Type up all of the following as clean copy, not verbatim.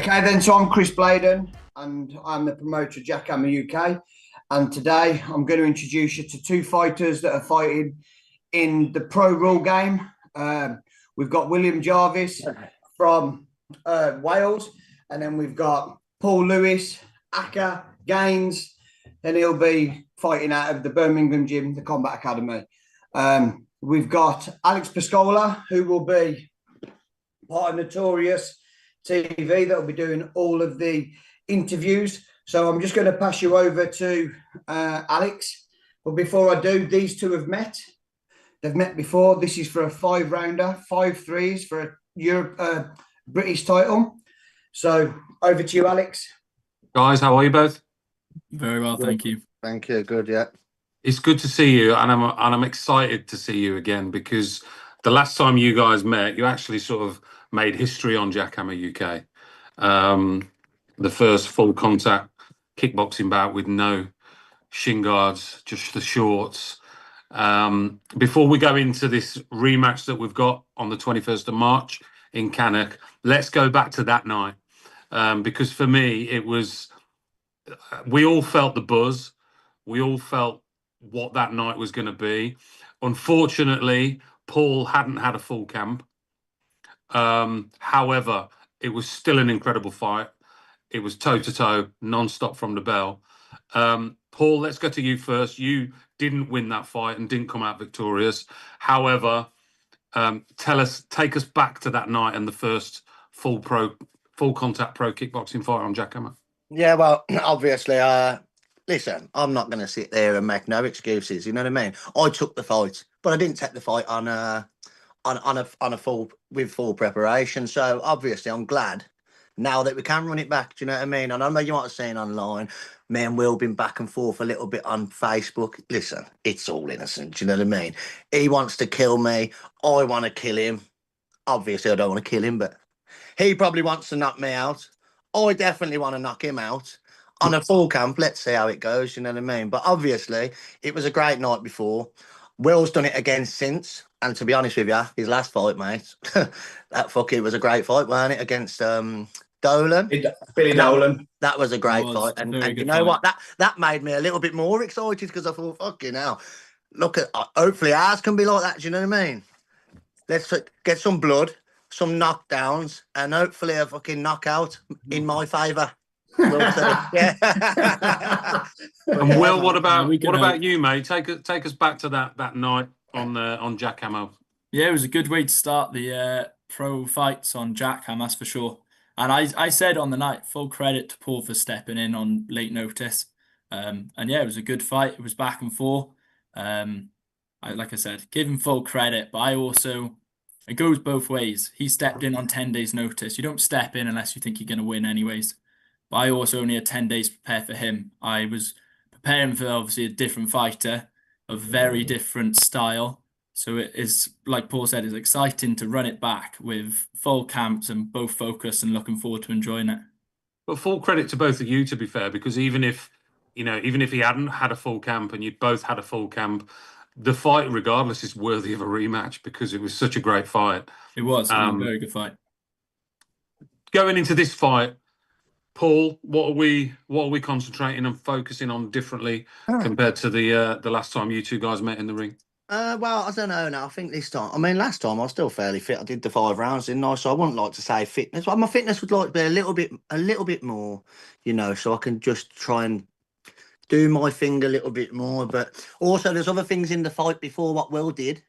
Okay, then, so I'm Chris Bladen and I'm the promoter of JackHammer UK. And today I'm going to introduce you to two fighters that are fighting in the pro rule game. We've got William Jarvis from Wales, and then we've got Paul Lewis, Aka Gaines, and he'll be fighting out of the Birmingham gym, the Combat Academy. We've got Alex Pascola, who will be part of Notorious TV that will be doing all of the interviews. So I'm just going to pass you over to Alex. But before I do, these two have met. They've met before. This is for a 5-rounder, 5 threes for a Europe, British title. So over to you, Alex. Guys, how are you both? Very well, thank you. Thank you. Good, yeah. It's good to see you, and I'm excited to see you again, because the last time you guys met, you actually sort of made history on JackHammer UK. The first full contact kickboxing bout with no shin guards, just the shorts. Before we go into this rematch that we've got on the 21st of March in Cannock, let's go back to that night, because for me, it was, we all felt the buzz. We all felt what that night was going to be. Unfortunately, Paul hadn't had a full camp. However, it was still an incredible fight. It was toe-to-toe, non-stop from the bell. Paul, let's go to you first. You didn't win that fight and didn't come out victorious. However, take us back to that night and the first full contact pro kickboxing fight on JackHammer. Yeah, well, obviously, listen, I'm not going to sit there and make no excuses. You know what I mean? I took the fight, but I didn't take the fight on a full preparation. So obviously, I'm glad now that we can run it back. Do you know what I mean? And I know you might have seen online, me and Will been back and forth a little bit on Facebook. Listen, it's all innocent. Do you know what I mean? He wants to kill me. I want to kill him. Obviously, I don't want to kill him, but he probably wants to knock me out. I definitely want to knock him out on a full camp. Let's see how it goes. You know what I mean? But obviously, it was a great night before. Will's done it again since. And to be honest with you, his last fight, mate, it was a great fight, wasn't it? Against Dolan. Billy Dolan. That was a great fight. And you know what? That made me a little bit more excited, because I thought, fucking hell, look at, hopefully ours can be like that. Do you know what I mean? Let's get some blood, some knockdowns, and hopefully a fucking knockout in my favour. Yeah. And Will, what about you, mate? Take us back to that night on JackHammer. Yeah, it was a good way to start the pro fights on JackHammer, that's for sure. And I said on the night, full credit to Paul for stepping in on late notice. And yeah, it was a good fight. It was back and forth. Like I said, give him full credit, but I also, it goes both ways. He stepped in on 10 days notice. You don't step in unless you think you're going to win anyways. But I also only had 10 days to prepare for him. I was preparing for, obviously, a different fighter, a very different style. So it is, like Paul said, it's exciting to run it back with full camps and both focused and looking forward to enjoying it. But full credit to both of you, to be fair, because even if he hadn't had a full camp and you both had a full camp, the fight, regardless, is worthy of a rematch, because it was such a great fight. It was a very good fight. Going into this fight, Paul, what are we concentrating and focusing on differently compared to the last time you two guys met in the ring? Well, I don't know now. I think this time, I mean, last time I was still fairly fit. I did the 5 rounds, didn't I? So I wouldn't like to say fitness. Well, my fitness would like to be a little bit more, you know, so I can just try and do my thing a little bit more. But also, there's other things in the fight before what Will did,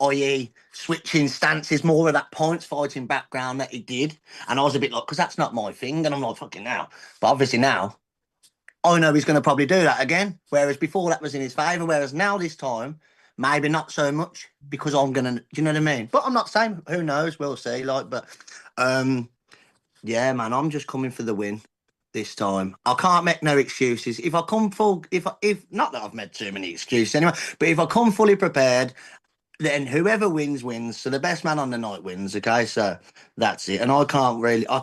i.e. switching stances, more of that points fighting background that he did. And I was a bit like, because that's not my thing. And I'm like, fucking now. But obviously now, I know he's going to probably do that again. Whereas before that was in his favour. Whereas now this time, maybe not so much, because I'm going to, do you know what I mean? But I'm not saying, who knows, we'll see. But yeah, man, I'm just coming for the win this time. I can't make no excuses. If I come full, if not that I've made too many excuses anyway, but if I come fully prepared, then whoever wins, wins. So the best man on the night wins, okay? So that's it. And I can't wait. I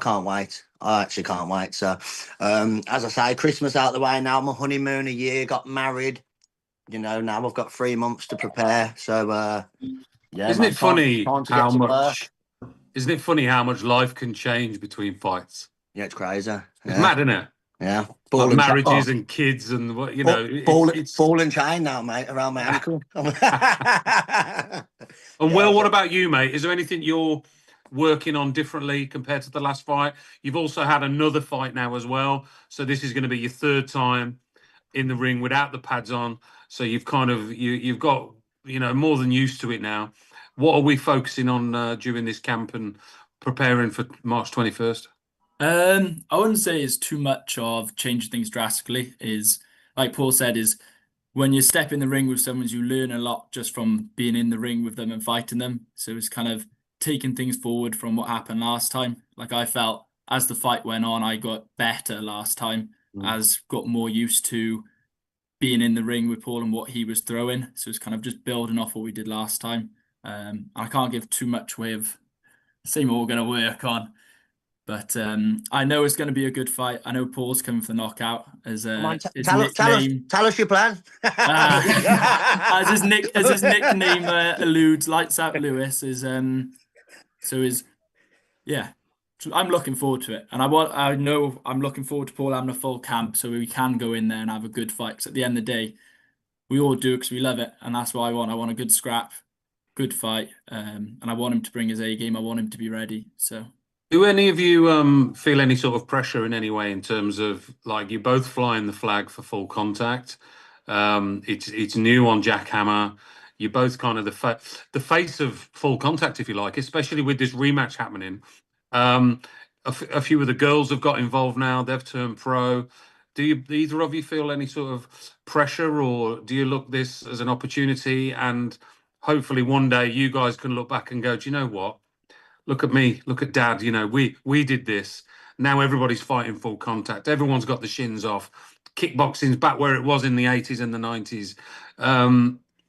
actually can't wait. So, as I say, Christmas out the way now, my honeymoon a year, got married. You know, now I've got 3 months to prepare. So, yeah. Isn't it funny how much life can change between fights? Yeah, it's crazy. Yeah. It's mad, isn't it? Yeah. Like marriages and kids and what, you know. It's ball and chain now, mate, around my ankle. And Will, what about you, mate? Is there anything you're working on differently compared to the last fight? You've also had another fight now as well. So this is going to be your third time in the ring without the pads on. So you've kind of, you've got, you know, more than used to it now. What are we focusing on during this camp and preparing for March 21st? I wouldn't say it's too much of changing things drastically. Is like Paul said, is when you step in the ring with someone, you learn a lot just from being in the ring with them and fighting them. So it's kind of taking things forward from what happened last time. Like I felt as the fight went on, I got better last time, as got more used to being in the ring with Paul and what he was throwing. So it's kind of just building off what we did last time. I can't give too much way of saying what we're going to work on. But I know it's going to be a good fight. I know Paul's coming for knockout as tell us your plan. As his nickname alludes, Lights Out Lewis is yeah. I'm looking forward to it, and I know I'm looking forward to Paul having a full camp so we can go in there and have a good fight. Because at the end of the day, we all do it because we love it, and that's what I want. I want a good scrap, good fight, and I want him to bring his A game. I want him to be ready. So. Do any of you feel any sort of pressure in any way in terms of, like, you both flying the flag for full contact? It's new on JackHammer. You're both kind of the face of full contact, if you like, especially with this rematch happening. A few of the girls have got involved now. They've turned pro. Do either of you feel any sort of pressure, or do you look this as an opportunity and hopefully one day you guys can look back and go, do you know what? Look at me, look at Dad, you know, we did this. Now everybody's fighting full contact. Everyone's got the shins off. Kickboxing's back where it was in the 80s and the 90s.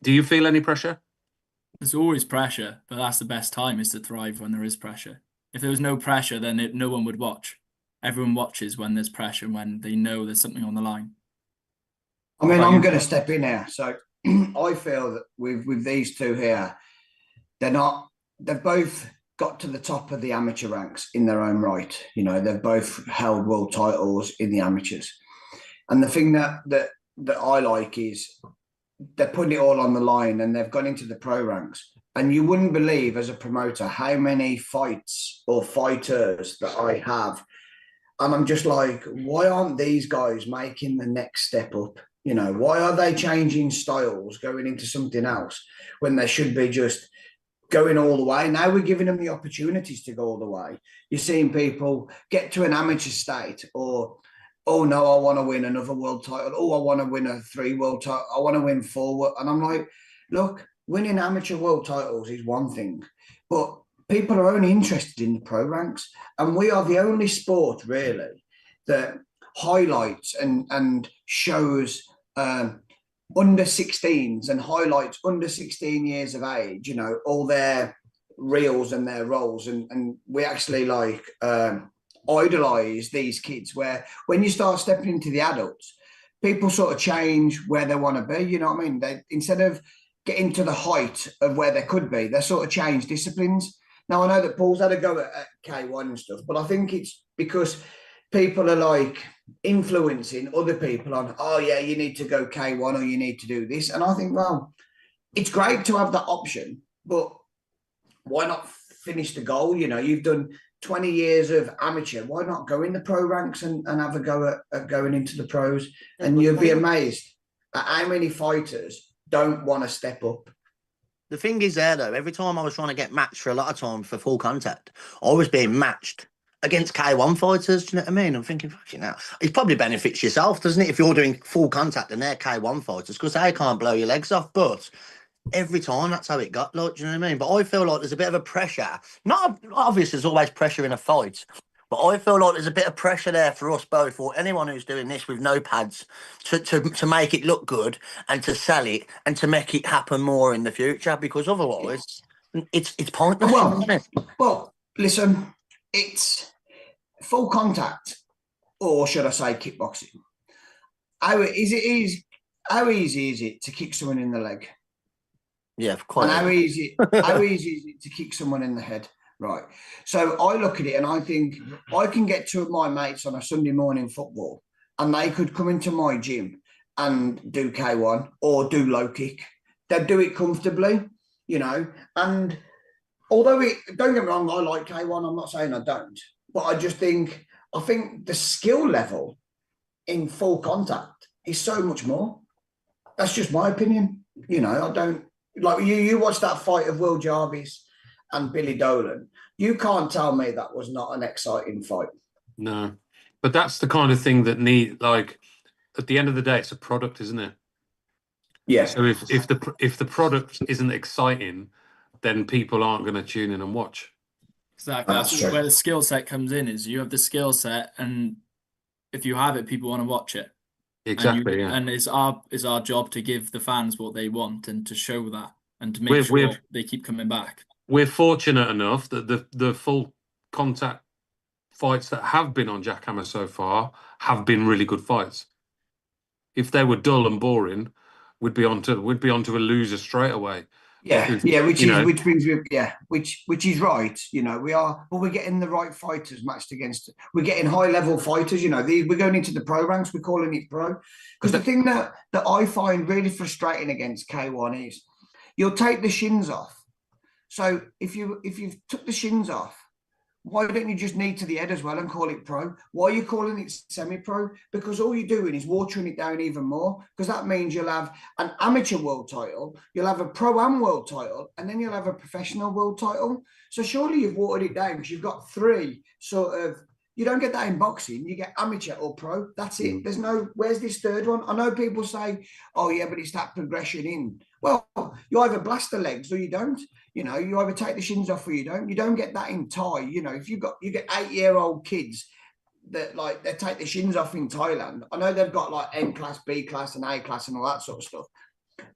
Do you feel any pressure? There's always pressure, but that's the best time, is to thrive when there is pressure. If there was no pressure, then no one would watch. Everyone watches when there's pressure and when they know there's something on the line. I mean, I'm going to step in here. So I feel that with these two here, they've both got to the top of the amateur ranks in their own right. You know, they've both held world titles in the amateurs. And the thing that I like is they're putting it all on the line and they've gone into the pro ranks. And you wouldn't believe, as a promoter, how many fights or fighters that I have. And I'm just like, why aren't these guys making the next step up? You know, why are they changing styles, going into something else when they should be just going all the way? Now we're giving them the opportunities to go all the way. You're seeing people get to an amateur state, or, oh no, I want to win another world title. Oh, I want to win a 3 world title. I want to win 4. And I'm like, look, winning amateur world titles is one thing, but people are only interested in the pro ranks. And we are the only sport really that highlights and shows under 16s and highlights under 16 years of age, you know, all their reels and their roles. And we actually like idolize these kids, where when you start stepping into the adults, people sort of change where they want to be. You know what I mean? They, instead of getting to the height of where they could be, they sort of change disciplines. Now, I know that Paul's had a go at K1 and stuff, but I think it's because people are like influencing other people on, oh yeah, you need to go K1 or you need to do this. And I think, well, it's great to have that option, but why not finish the goal? You know, you've done 20 years of amateur. Why not go in the pro ranks and have a go at going into the pros? And you'll be amazed at how many fighters don't want to step up. The thing is there, though, every time I was trying to get matched for a lot of time for full contact, I was being matched against K1 fighters. Do you know what I mean? I'm thinking, fucking hell, it probably benefits yourself, doesn't it, if you're doing full contact and they're K1 fighters, because they can't blow your legs off. But every time, that's how it got, like, do you know what I mean? But I feel like there's a bit of a pressure. Not obviously, there's always pressure in a fight, but I feel like there's a bit of pressure there for us both, or anyone who's doing this with no pads, to make it look good and to sell it and to make it happen more in the future, because otherwise it's pointless. Well, listen, it's full contact, or should I say kickboxing. How easy is it to kick someone in the leg? Yeah, quite. And how easy is it to kick someone in the head? right? So I look at it and I think I can get two of my mates on a Sunday morning football and they could come into my gym and do K1 or do low kick. They'd do it comfortably, you know. And although don't get me wrong, I like K1, I'm not saying I don't, but I think the skill level in full contact is so much more. That's just my opinion. You know, I don't like you watch that fight of Will Jarvis and Billy Dolan. You can't tell me that was not an exciting fight. No, but that's the kind of thing that like at the end of the day, it's a product, isn't it? Yeah. So if the product isn't exciting, then people aren't going to tune in and watch. Exactly. That's That's where true. the skill set comes in. Is you have the skill set, and if you have it, people want to watch it. Exactly. Yeah. And it's our job to give the fans what they want and to show that and to make We're- sure we're- they keep coming back. We're fortunate enough that the full contact fights that have been on JackHammer so far have been really good fights. If they were dull and boring, we'd be onto a loser straight away. Yeah, Because, yeah, you know, which brings me, yeah, which is right. You know, but we're getting the right fighters matched against. We're getting high level fighters. You know, we're going into the pro ranks. We're calling it pro. Because the thing that I find really frustrating against K1 is you'll take the shins off. So if you've took the shins off, why don't you just knee to the head as well and call it pro? Why are you calling it semi-pro? Because all you're doing is watering it down even more, because that means you'll have an amateur world title, you'll have a pro-am world title, and then you'll have a professional world title. So surely you've watered it down because you've got three sort of, you don't get that in boxing, you get amateur or pro, that's it. There's no, where's this third one? I know people say, oh yeah, but it's that progression in. Well, you either blast the legs or you don't. You know, you either take the shins off or you don't. You don't get that in Thai. You know, if you get 8-year-old kids that like they take the shins off in Thailand. I know they've got like M class, B class, and A class and all that sort of stuff.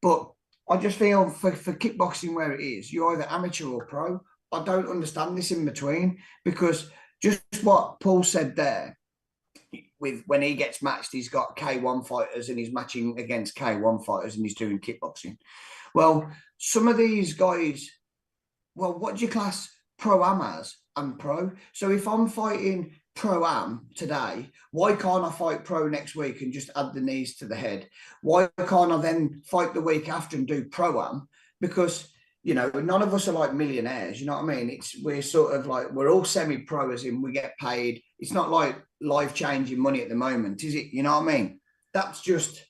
But I just feel for kickboxing where it is, you're either amateur or pro. I don't understand this in between, because just what Paul said there, with when he gets matched, he's got K1 fighters and he's matching against K1 fighters and he's doing kickboxing. Well, some of these guys, well, what do you class pro-am as and pro? So if I'm fighting pro-am today, why can't I fight pro next week and just add the knees to the head? Why can't I then fight the week after and do pro-am? Because, you know, none of us are like millionaires, you know what I mean? We're sort of like, we're all semi-pro, as in we get paid. It's not like life-changing money at the moment, is it? You know what I mean? That's just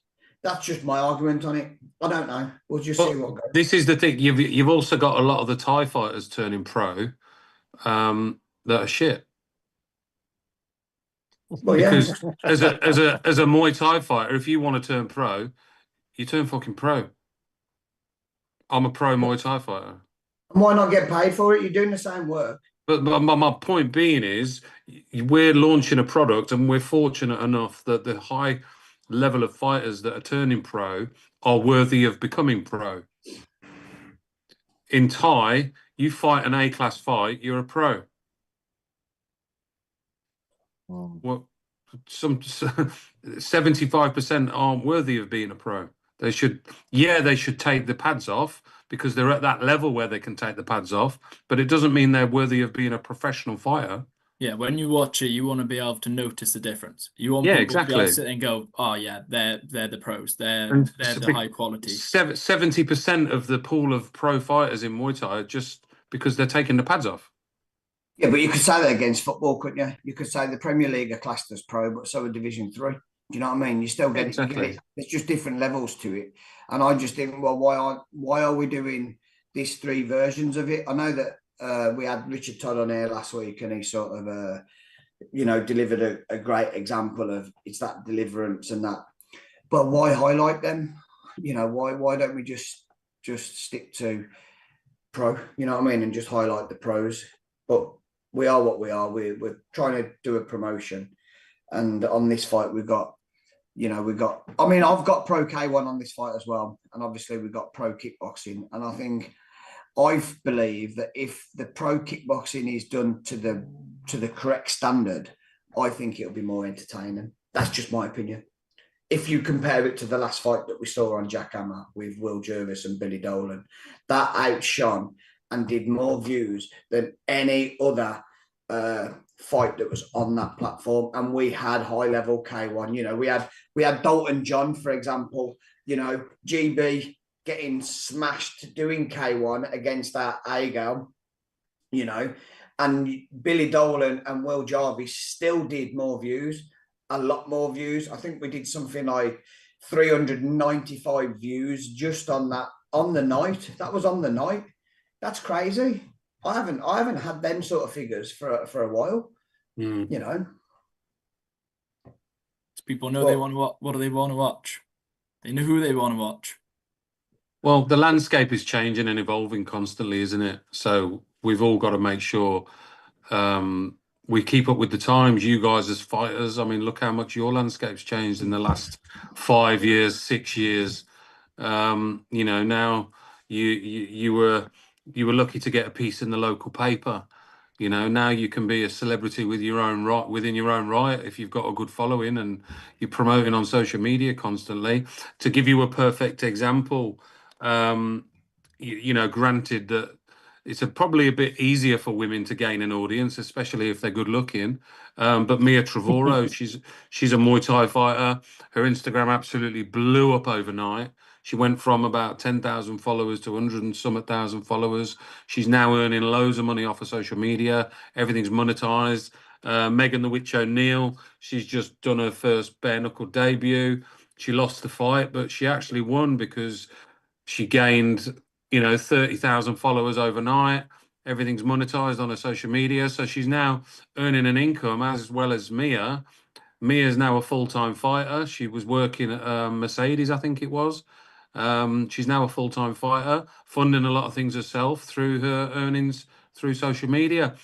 my argument on it. I don't know. We'll just see what goes. This is the thing. You've also got a lot of the Thai fighters turning pro that are shit. Well, Because yeah. as a Muay Thai fighter, if you want to turn pro, you turn fucking pro. I'm a pro Muay Thai fighter. Why not get paid for it? You're doing the same work. But my point being is, we're launching a product, and we're fortunate enough that the high level of fighters that are turning pro are worthy of becoming pro. In Thai, you fight an A-class fight, you're a pro. Well, some 75% aren't worthy of being a pro. They should take the pads off because they're at that level where they can take the pads off, but it doesn't mean they're worthy of being a professional fighter. Yeah, when you watch it, you want to be able to notice the difference. You want people to be able to sit and go, "Oh yeah, they're the pros. They're the high quality." 70% of the pool of pro fighters in Muay Thai are just because they're taking the pads off. Yeah, but you could say that against football, couldn't you? You could say the Premier League are classed as pro, but so are Division 3. Do you know what I mean? You still get it. There's just different levels to it. And I just think, well, why are we doing these three versions of it? I know that we had Richard Todd on air last week, and he sort of, delivered a great example of it's that deliverance and that. But why highlight them? You know, why don't we just stick to pro? You know what I mean? And just highlight the pros. But we are what we are. We're trying to do a promotion, and on this fight we've got. I mean, I've got pro K1 on this fight as well, and obviously we've got pro kickboxing, and I believe that if the pro kickboxing is done to the correct standard, I think it'll be more entertaining. That's just my opinion. If you compare it to the last fight that we saw on JackHammer with Will Jervis and Billy Dolan, that outshone and did more views than any other fight that was on that platform. And we had high level K1. You know, we had Dalton John, for example. You know, GB getting smashed doing K1 against that A-girl. You know, and Billy Dolan and Will Jarvis still did more views, a lot more views. I think we did something like 395 views just on that, on the night. That was on the night. That's crazy. I haven't had them sort of figures for a while. You know, people know they want to. What do they want to watch? They know who they want to watch. Well, the landscape is changing and evolving constantly, isn't it? So we've all got to make sure we keep up with the times. You guys as fighters, I mean, look how much your landscape's changed in the last 5 years, 6 years. You know, now you were lucky to get a piece in the local paper. You know, now you can be a celebrity with your own right, within your own right, if you've got a good following and you're promoting on social media constantly. To give you a perfect example, you know, granted that it's probably a bit easier for women to gain an audience, especially if they're good looking. But Mia Trevorrow, she's a Muay Thai fighter. Her Instagram absolutely blew up overnight. She went from about 10,000 followers to 100 and some thousand followers. She's now earning loads of money off of social media. Everything's monetized. Megan the Witch O'Neill, she's just done her first bare knuckle debut. She lost the fight, but she actually won because she gained, you know, 30,000 followers overnight. Everything's monetized on her social media. So she's now earning an income as well as Mia. Mia's now a full-time fighter. She was working at Mercedes, I think it was. She's now a full-time fighter, funding a lot of things herself through her earnings through social media.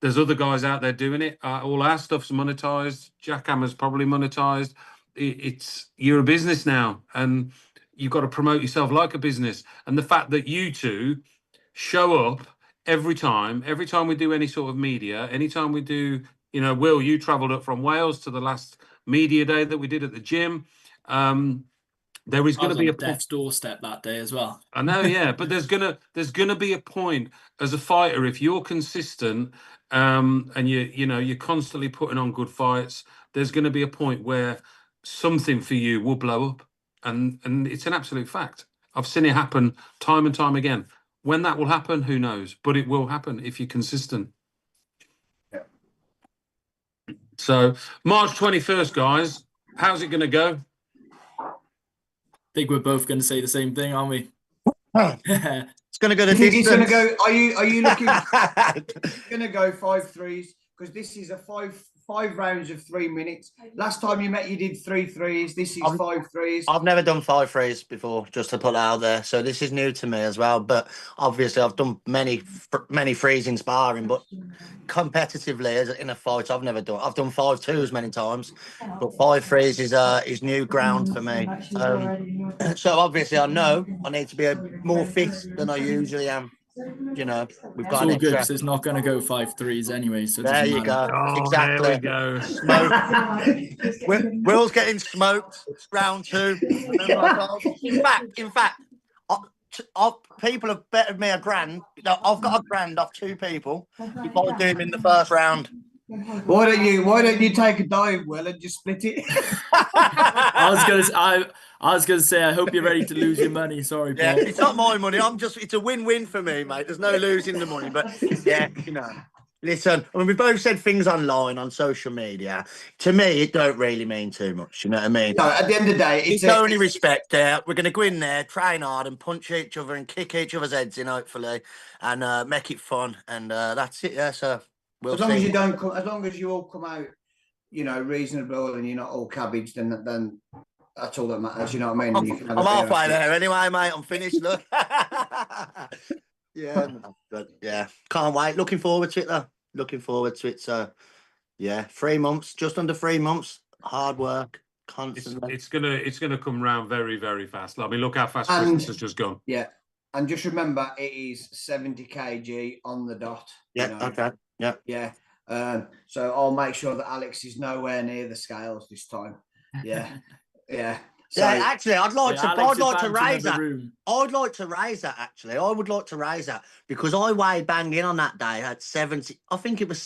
There's other guys out there doing it. All our stuff's monetized. JackHammer's probably monetized. You're a business now, and you've got to promote yourself like a business. And the fact that you two show up every time we do any sort of media, anytime we do, you know, Will, you travelled up from Wales to the last media day that we did at the gym. There is going to be a death's doorstep that day as well. I know, yeah, but there's gonna be a point as a fighter, if you're consistent and you're constantly putting on good fights. There's going to be a point where something for you will blow up, and it's an absolute fact. I've seen it happen time and time again. When that will happen, who knows? But it will happen if you're consistent. Yeah. So March 21st, guys, how's it going to go? I think we're both going to say the same thing, aren't we? It's going to go to distance. He's going to go. Are you looking? Going to go 5 threes because this is a five rounds of 3 minutes. Last time you met, you did 3 threes. This is 5 threes. I've never done 5 threes before, just to put that out there. So this is new to me as well. But obviously, I've done many threes in sparring, but competitively as in a fight, I've never done. I've done 5 twos many times, but 5 threes is new ground for me. So obviously, I know I need to be more fit than I usually am. You know, we've got it's all good because it's not going to go 5 threes anyway. So there you go. Oh, exactly. There we go. Will's getting smoked. Round 2. In fact, people have betted me $1,000. I've got $1,000 off 2 people if I do him in the first round. Why don't you take a dive, Will, and just split it? I was gonna say I hope you're ready to lose your money. Sorry, Paul. Yeah, it's not my money. It's a win-win for me, mate. There's no losing the money, but yeah, you know. Listen, I mean, we both said things online on social media. To me, it don't really mean too much. You know what I mean? No, at the end of the day, it's only respect there. We're going to go in there, train hard, and punch each other and kick each other's heads in, hopefully, and make it fun. And that's it. Yeah, so we'll as long as you don't come, as long as you all come out, you know, reasonable, and you're not all cabbaged, then that's all that matters. You know what I mean? I'm halfway there anyway, mate. I'm finished. Look. Yeah, but yeah, can't wait. Looking forward to it though. Looking forward to it. So yeah, 3 months, just under 3 months, hard work, constantly. It's gonna come round very, very fast. I mean, look how fast Christmas has just gone. Yeah, and just remember, it is 70 kg on the dot. Yeah. You know? Okay. Yeah. Yeah. So I'll make sure that Alex is nowhere near the scales this time. Yeah. Yeah. So Yeah, actually, I'd like Yeah, to. Alex I'd like to advancing raise the that. room. I'd like to raise that. Actually, I would like to raise that because I weighed bang in on that day at 70. I think it was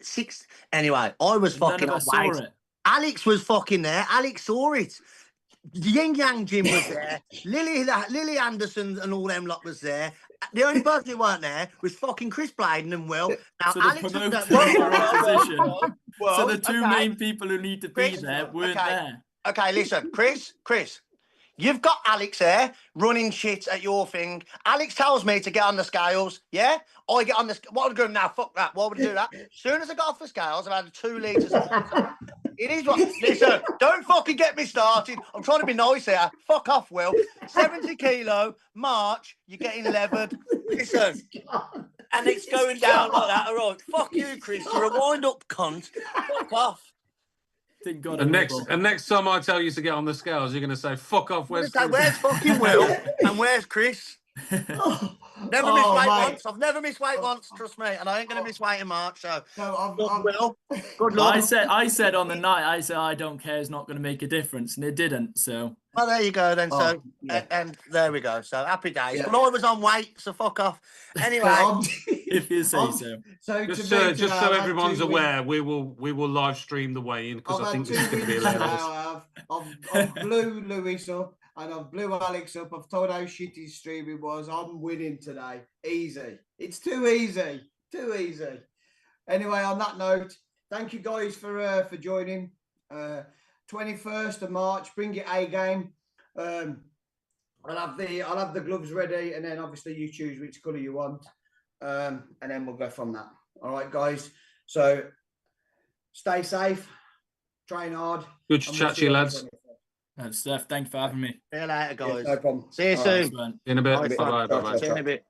6. Anyway, I was None fucking of on us saw weight. it. Alex was fucking there. Alex saw it. The Yin Yang Jim was there. Lily Anderson and all them lot was there. The only person who weren't there was fucking Chris Bladen and Will. Now So the Alex was there. promoters were opposition. Whoa, So the two okay. main people who need to be Chris, there weren't okay. there. Okay, listen, Chris, you've got Alex there running shit at your thing. Alex tells me to get on the scales. Yeah, I get on the. What would I do now? Fuck that. Why would I do that? As soon as I got off the scales, I've had 2 litres of water. It is what. Listen, don't fucking get me started. I'm trying to be nice here. Fuck off, Will. 70 kilo, March, you're getting levered. Listen. And it's going down like that. All right. Fuck you, Chris. You're a wind-up cunt. Fuck off. Didn't got And a next, nibble. and next time I tell you to get on the scales, you're going to say, "Fuck off." I'm Where's gonna say, Chris? where's fucking Will and where's Chris? Never miss weight mate. once. I've never missed weight once, trust me. And I ain't going to miss weight in March. So, So good Will. Good I luck. said on the night, I don't care. It's not going to make a difference, and it didn't. So Well, there you go then. So, yeah. and there we go. So, happy days. Yeah. But I was on weight, so fuck off. Anyway, if you say so. So Just to me just today, so I've had everyone's 2 wins. aware, we will live stream the weigh-in because I've I had think 2 this is going to be wins today. hilarious. I've blew Lewis up and I've blew Alex up. I've told how shit his streaming was. I'm winning today. Easy. It's too easy. Too easy. Anyway, on that note, thank you guys for joining. 21st of March, bring your A game. I'll have the gloves ready, and then obviously you choose which colour you want, and then we'll go from that. All right, guys. So stay safe, train hard. Good to chat to you, lads. Steph, thanks for having me. see you later, guys. No problem. See you All soon. Right. In a bit. Nice one. Bye bye. Bye bye. See you in a bit.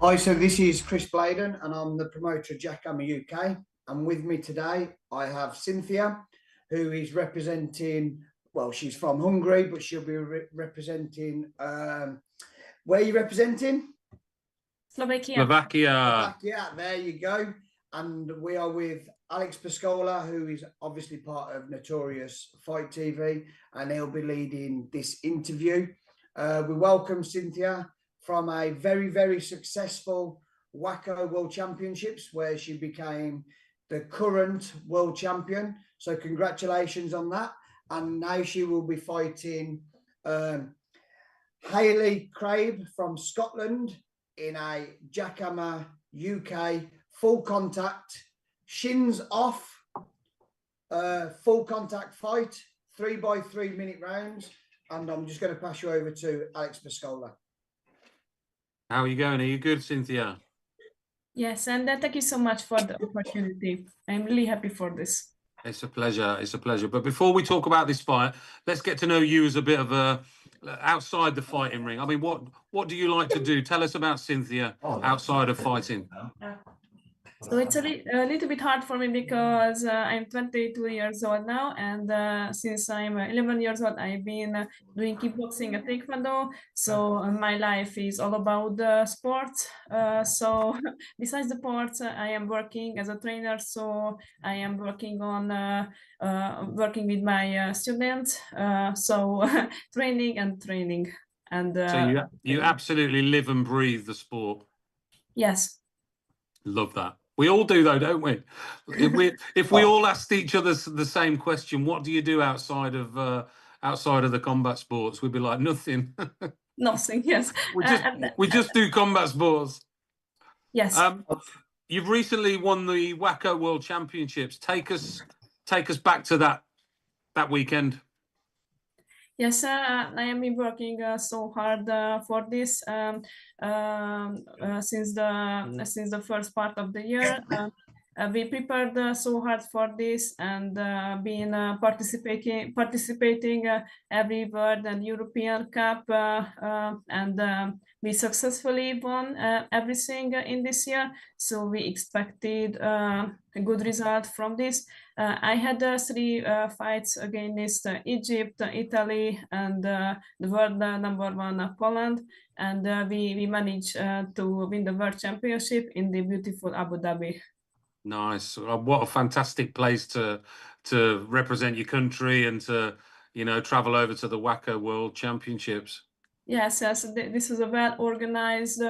Hi, so this is Chris Bladen, and I'm the promoter of JackHammer UK. And with me today, I have Cynthia, who is representing, well, she's from Hungary, but she'll be representing, where are you representing? Slovakia. Slovakia, there you go. And we are with Alex Pascola, who is obviously part of Notorious Fight TV, and he'll be leading this interview. We welcome Cynthia from a very, very successful WACO World Championships, where she became the current world champion. So congratulations on that. And now she will be fighting Hayley Crabb from Scotland in a JackHammer UK full contact, shins off, full contact fight, 3x3 minute rounds. And I'm just going to pass you over to Alex Pascola. How are you going? Are you good, Cynthia? Yes, and thank you so much for the opportunity. I'm really happy for this. It's a pleasure. It's a pleasure. But before we talk about this fight, let's get to know you as a bit of a outside the fighting ring. I mean, what do you like to do? Tell us about Cynthia outside of fighting. So it's a little bit hard for me because I'm 22 years old now, and since I'm 11 years old, I've been doing kickboxing and taekwondo. So my life is all about the sport. So besides the sport, I am working as a trainer. So I am working on working with my students. So training and training. And so you absolutely live and breathe the sport. Yes. Love that. We all do, though, don't we? If we all asked each other the same question, what do you do outside of the combat sports? We'd be like, nothing. Nothing. Yes. We just do combat sports. Yes. You've recently won the WACO World Championships. Take us back to that weekend. Yes, I have been working so hard for this since the first part of the year. We prepared so hard for this, and been participating every World and European Cup, and we successfully won everything in this year. So we expected a good result from this. I had 3 fights against Egypt, Italy, and the world number 1 Poland, and we managed to win the World Championship in the beautiful Abu Dhabi. Nice. What a fantastic place to represent your country and to, travel over to the WACO World Championships. Yes, this is a well-organized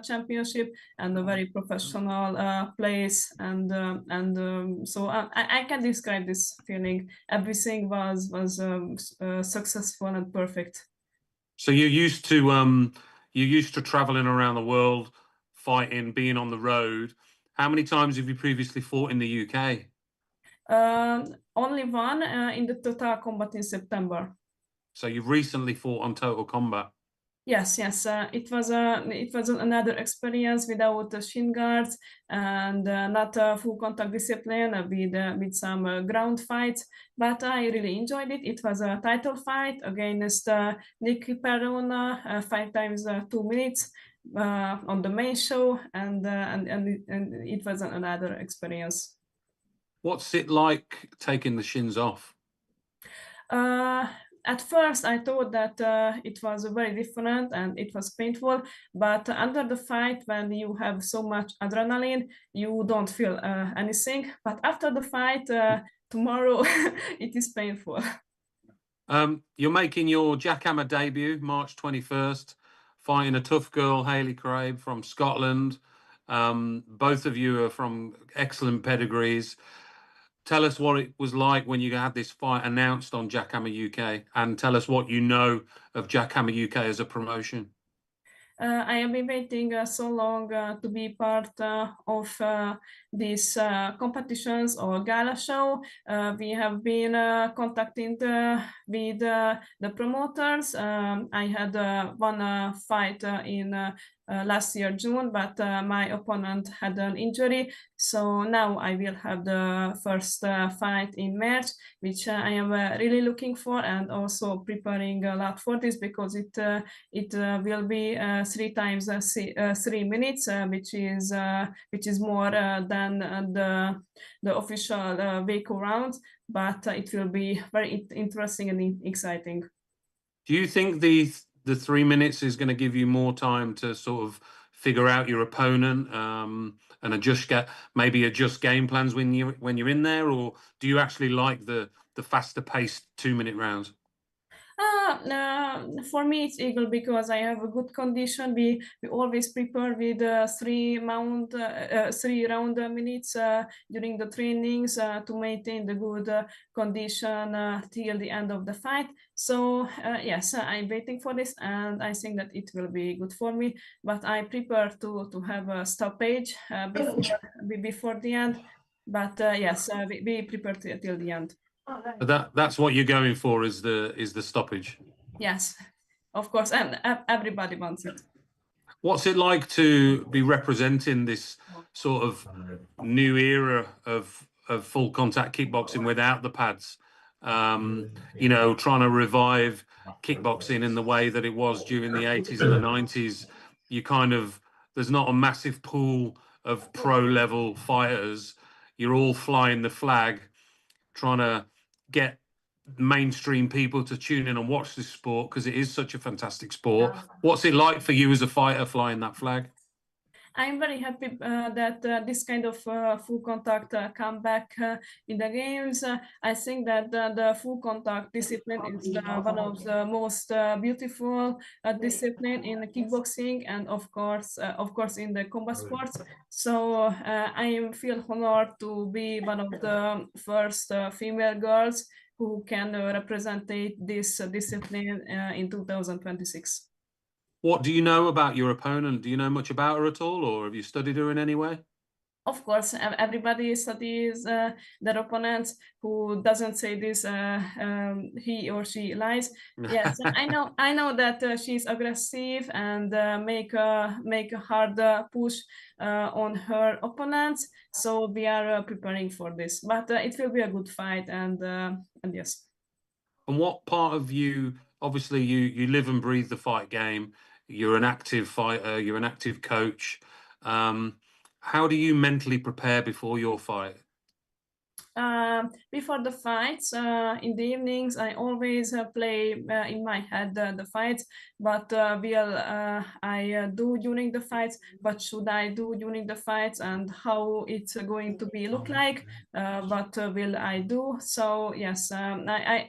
championship and a very professional place, and so I can describe this feeling. Everything was successful and perfect. So you're used to traveling around the world, fighting, being on the road. How many times have you previously fought in the UK? Only one in the Total Combat in September. So you've recently fought on Total Combat. Yes. It was another experience without shin guards and not a full contact discipline with some ground fights, but I really enjoyed it. It was a title fight against Nicky Perona, 5 times 2 minutes on the main show, and it was another experience. What's it like taking the shins off? At first, I thought that it was very different and it was painful, but under the fight, when you have so much adrenaline, you don't feel anything. But after the fight, tomorrow, it is painful. You're making your JackHammer debut March 21st, fighting a tough girl, Hayley Crabb from Scotland. Both of you are from excellent pedigrees. Tell us what it was like when you had this fight announced on JackHammer UK, and tell us what you know of JackHammer UK as a promotion. I have been waiting so long to be part of these competitions or gala show. We have been contacting with the promoters. I had one fight in last year June, but my opponent had an injury. So now I will have the first fight in March, which I am really looking for, and also preparing a lot for this, because it will be 3 times 3 minutes, which is more than the official Waco rounds, but it will be very interesting and exciting. Do you think the 3 minutes is going to give you more time to sort of figure out your opponent and maybe adjust game plans when you're in there, or do you actually like the faster paced 2-minute rounds? For me, it's equal, because I have a good condition. We always prepare with 3 round minutes during the trainings to maintain the good condition till the end of the fight. So yes, I'm waiting for this, and I think that it will be good for me. But I prefer to have a stoppage before the end. But yes, we prepare till the end. But that's what you're going for, is the stoppage. Yes, of course, and everybody wants it. What's it like to be representing this sort of new era of full contact kickboxing without the pads? You know, trying to revive kickboxing in the way that it was during the 80s and the 90s. There's not a massive pool of pro level fighters. You're all flying the flag, trying to get mainstream people to tune in and watch this sport, because it is such a fantastic sport. What's it like for you as a fighter flying that flag? I'm very happy that this kind of full contact come back in the games. I think that the full contact discipline is one of the most beautiful discipline in kickboxing, and of course in the combat sports. So I feel honored to be one of the first female girls who can represent this discipline in 2026. What do you know about your opponent? Do you know much about her at all, or have you studied her in any way? Of course, everybody studies their opponents. Who doesn't say this? He or she lies. Yes, I know that she's aggressive and make a hard push on her opponents. So we are preparing for this. But it will be a good fight, and yes. And what part of you? Obviously, you live and breathe the fight game. You're an active fighter. You're an active coach. How do you mentally prepare before your fight? Before the fights, in the evenings, I always play in my head the fights. But will I do during the fights? What should I do during the fights? And how it's going to be look like? What will I do? So yes, I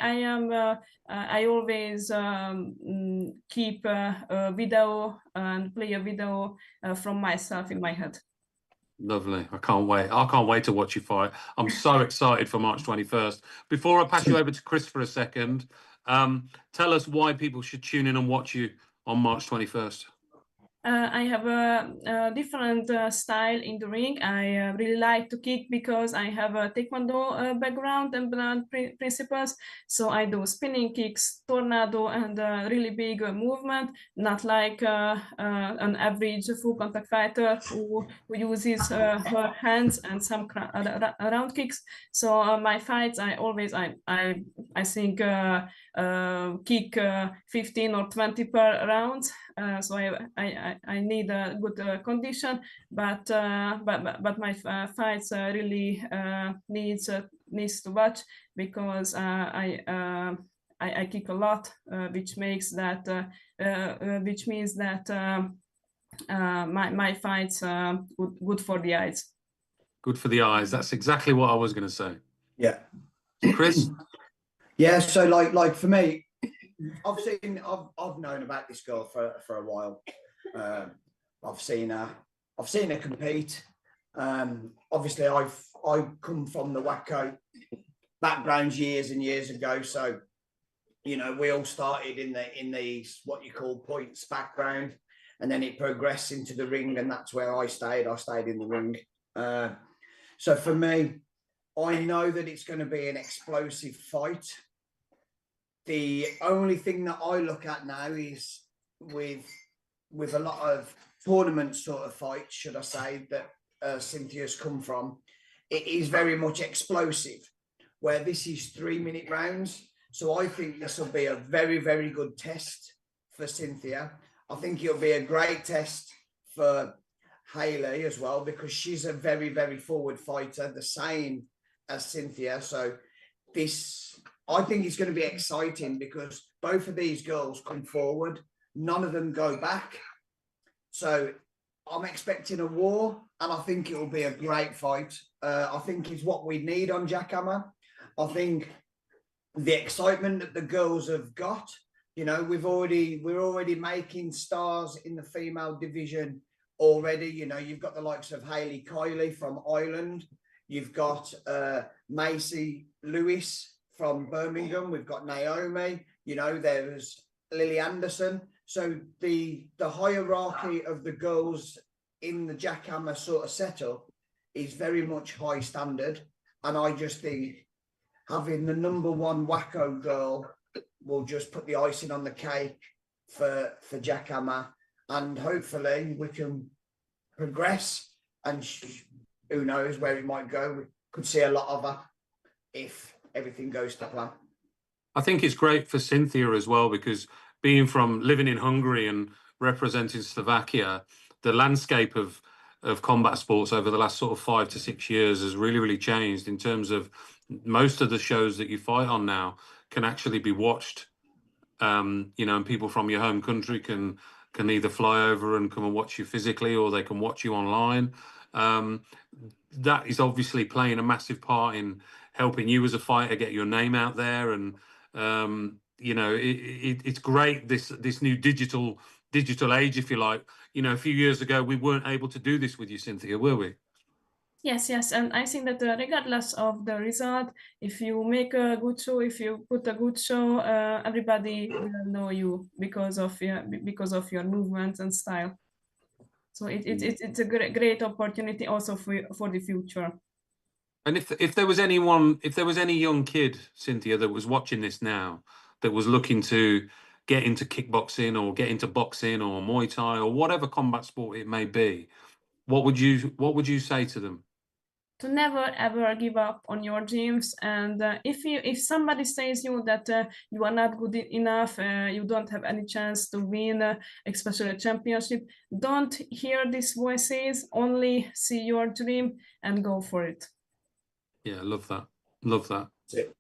always keep a video and play a video from myself in my head. Lovely. I can't wait. I can't wait to watch you fight. I'm so excited for March 21st. Before I pass you over to Chris for a second, tell us why people should tune in and watch you on March 21st. I have a different style in the ring. I really like to kick because I have a taekwondo background and principles. So I do spinning kicks, tornado, and really big movement, not like an average full contact fighter who uses her hands and some round kicks. So my fights, I think kick 15 or 20 per round. So I need a good condition, but my fights really needs to watch, because I kick a lot, which means that my fights good for the eyes. Good for the eyes. That's exactly what I was going to say. Yeah. Chris? Yeah, so like for me, I've known about this girl for a while. I've seen her compete. Obviously I come from the Waco backgrounds years and years ago, so you know, we all started in the what you call points background, and then it progressed into the ring, and that's where I stayed in the ring. So for me, I know that it's going to be an explosive fight. The only thing that I look at now is with with a lot of tournament sort of fights, should I say, that Cynthia's come from, it is very much explosive, where this is 3-minute rounds. So I think this will be a very, very good test for Cynthia. I think it'll be a great test for Hayley as well, because she's a very, very forward fighter, the same as Cynthia. So I think it's going to be exciting because both of these girls come forward. None of them go back. So I'm expecting a war, and I think it will be a great fight. I think it's what we need on JackHammer. I think the excitement that the girls have got, you know, we're already making stars in the female division already. You know, you've got the likes of Hayley Kiley from Ireland. You've got Macy Lewis from Birmingham. We've got Naomi. You know, there's Lily Anderson. So the hierarchy of the girls in the JackHammer sort of setup is very much high standard. And I just think having the #1 wacko girl will just put the icing on the cake for JackHammer. And hopefully we can progress, and who knows where it might go. We could see a lot of her if everything goes to plan. I think it's great for Cynthia as well, because living in Hungary and representing Slovakia, the landscape of combat sports over the last sort of 5 to 6 years has really, really changed in terms of most of the shows that you fight on now can actually be watched, you know, and people from your home country can either fly over and come and watch you physically, or they can watch you online. That is obviously playing a massive part in helping you as a fighter get your name out there. And you know, it's great, this new digital age, if you like. You know, a few years ago we weren't able to do this with you, Cynthia, were we? Yes, and I think that regardless of the result, if you make a good show, if you put a good show, everybody will know you because of your movements and style. So it's a great opportunity also for the future. And if there was any young kid, Cynthia, that was watching this now, that was looking to get into kickboxing or get into boxing or Muay Thai or whatever combat sport it may be, what would you say to them? To never ever give up on your dreams, and if somebody says you that you are not good enough, you don't have any chance to win, especially a championship, don't hear these voices. Only see your dream and go for it. Yeah, love that. Love that. That's it.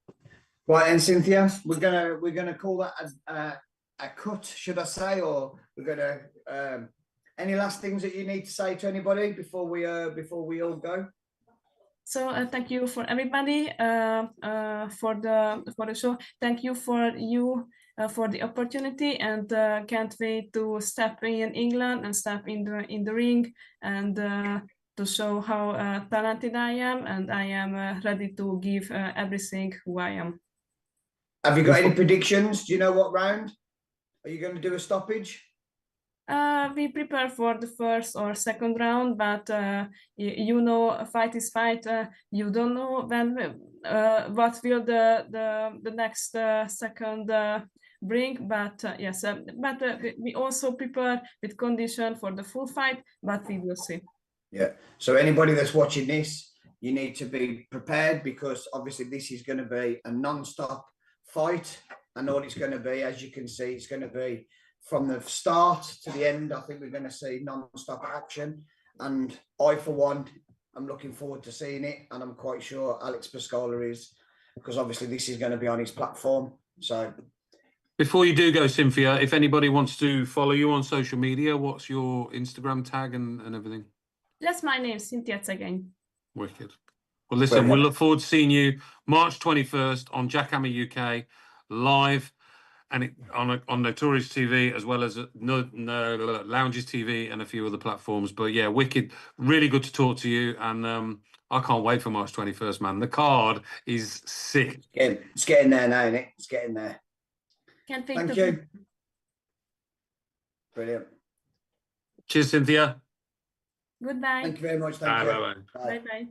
Right, and Cynthia, we're gonna call that a cut, should I say, or we're gonna any last things that you need to say to anybody before we all go? So thank you for everybody for the show. Thank you for the opportunity, and can't wait to step in England and step in the ring, and to show how talented I am, and I am ready to give everything who I am. Have you got any predictions? Do you know what round? Are you going to do a stoppage? We prepare for the first or second round, but you know, a fight is fight. You don't know when what will the next second bring. But yes, but we also prepare with condition for the full fight. But we will see. Yeah. So anybody that's watching this, you need to be prepared, because obviously this is going to be a non-stop fight, and all it's going to be, as you can see, it's going to be from the start to the end. I think we're going to see non-stop action, and I, for one, I'm looking forward to seeing it, and I'm quite sure Alex Pascola is, because obviously this is going to be on his platform. So before you do go, Cynthia, if anybody wants to follow you on social media, what's your Instagram tag and everything? That's my name, Cynthia again. Wicked. Well, listen, we'll look forward to seeing you March 21st on JackHammer UK live, and on Notorious TV, as well as Lounges TV and a few other platforms. But yeah, wicked, really good to talk to you, and I can't wait for March 21st, man. The card is sick. It's getting there now, isn't it? It's getting there. Can't wait. Thank you. Brilliant. Cheers, Cynthia. Goodbye. Thank you very much. Thank you. Bye. Bye.